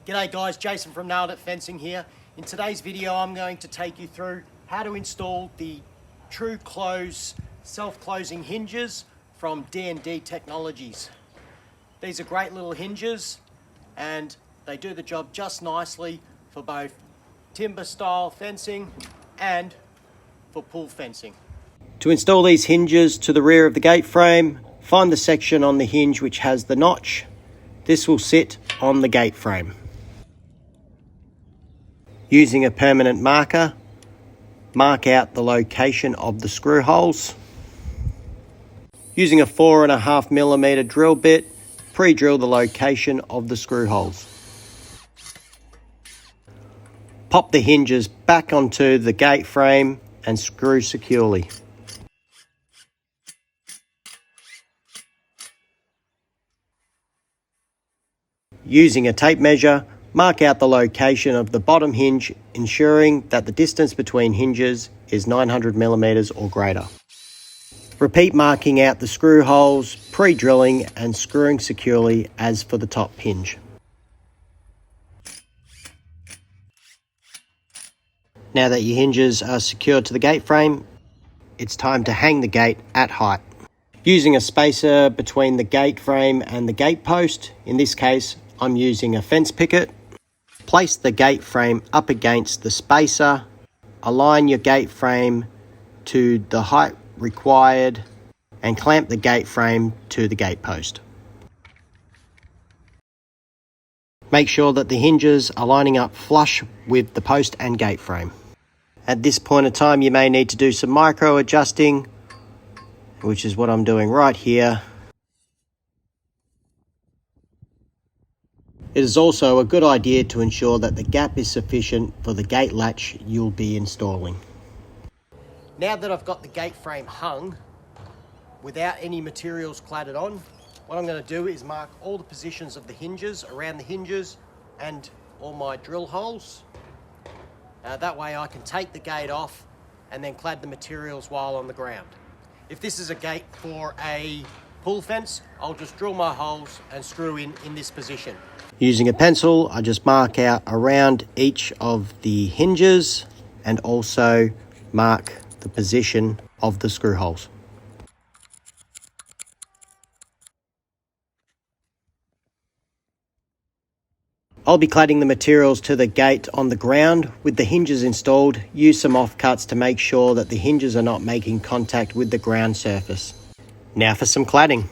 G'day guys, Jason from Nailed It Fencing here. In today's video I'm going to take you through how to install the TruClose self-closing hinges from D&D Technologies. These are great little hinges and they do the job just nicely for both timber style fencing and for pool fencing. To install these hinges to the rear of the gate frame, find the section on the hinge which has the notch. This will sit on the gate frame. Using a permanent marker, mark out the location of the screw holes. Using a 4.5mm drill bit, pre-drill the location of the screw holes. Pop the hinges back onto the gate frame and screw securely. Using a tape measure, mark out the location of the bottom hinge, ensuring that the distance between hinges is 900mm or greater. Repeat marking out the screw holes, pre-drilling and screwing securely as for the top hinge. Now that your hinges are secured to the gate frame, it's time to hang the gate at height. Using a spacer between the gate frame and the gate post, in this case I'm using a fence picket. Place the gate frame up against the spacer, align your gate frame to the height required and clamp the gate frame to the gate post. Make sure that the hinges are lining up flush with the post and gate frame. At this point in time you may need to do some micro adjusting, which is what I'm doing right here. It is also a good idea to ensure that the gap is sufficient for the gate latch you'll be installing. Now that I've got the gate frame hung without any materials cladded on, what I'm going to do is mark all the positions of the hinges, around the hinges and all my drill holes. That way I can take the gate off and then clad the materials while on the ground. If this is a gate for a pool fence, I'll just drill my holes and screw in this position. Using a pencil, I just mark out around each of the hinges and also mark the position of the screw holes. I'll be cladding the materials to the gate on the ground. With the hinges installed, use some offcuts to make sure that the hinges are not making contact with the ground surface. Now for some cladding.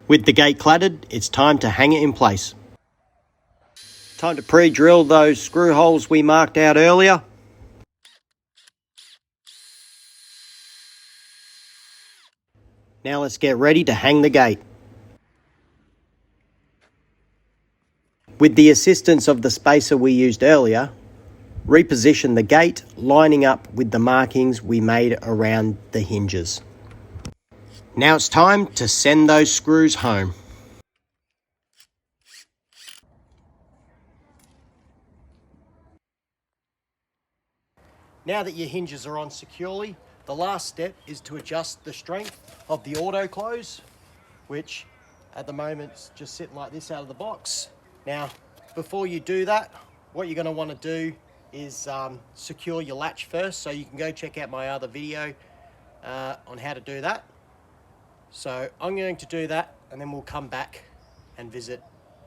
With the gate cladded, it's time to hang it in place. Time to pre-drill those screw holes we marked out earlier. Now let's get ready to hang the gate. With the assistance of the spacer we used earlier, reposition the gate lining up with the markings we made around the hinges. Now it's time to send those screws home. Now that your hinges are on securely, the last step is to adjust the strength of the auto close, which at the moment is just sitting like this out of the box. Now, before you do that, what you're going to want to do is secure your latch first, so you can go check out my other video on how to do that. So I'm going to do that and then we'll come back and visit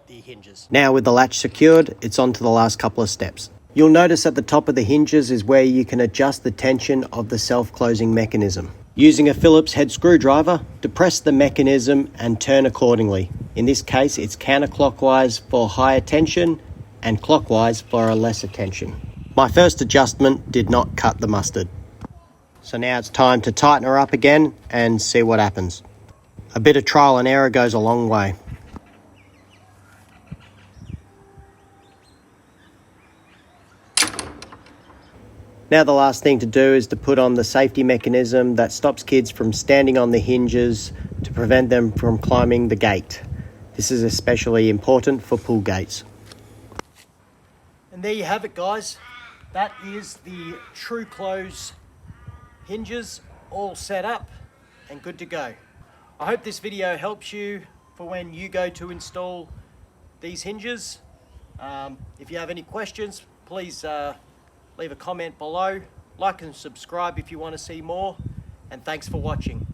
the hinges. Now with the latch secured, it's on to the last couple of steps. You'll notice at the top of the hinges is where you can adjust the tension of the self-closing mechanism. Using a Phillips head screwdriver, depress the mechanism and turn accordingly. In this case, it's counterclockwise for higher tension and clockwise for a lesser tension. My first adjustment did not cut the mustard. So now it's time to tighten her up again and see what happens. A bit of trial and error goes a long way. Now the last thing to do is to put on the safety mechanism that stops kids from standing on the hinges to prevent them from climbing the gate. This is especially important for pull gates. And there you have it, guys. That is the TruClose hinges all set up and good to go. I hope this video helps you for when you go to install these hinges. If you have any questions, please leave a comment below. Like and subscribe if you want to see more. And thanks for watching.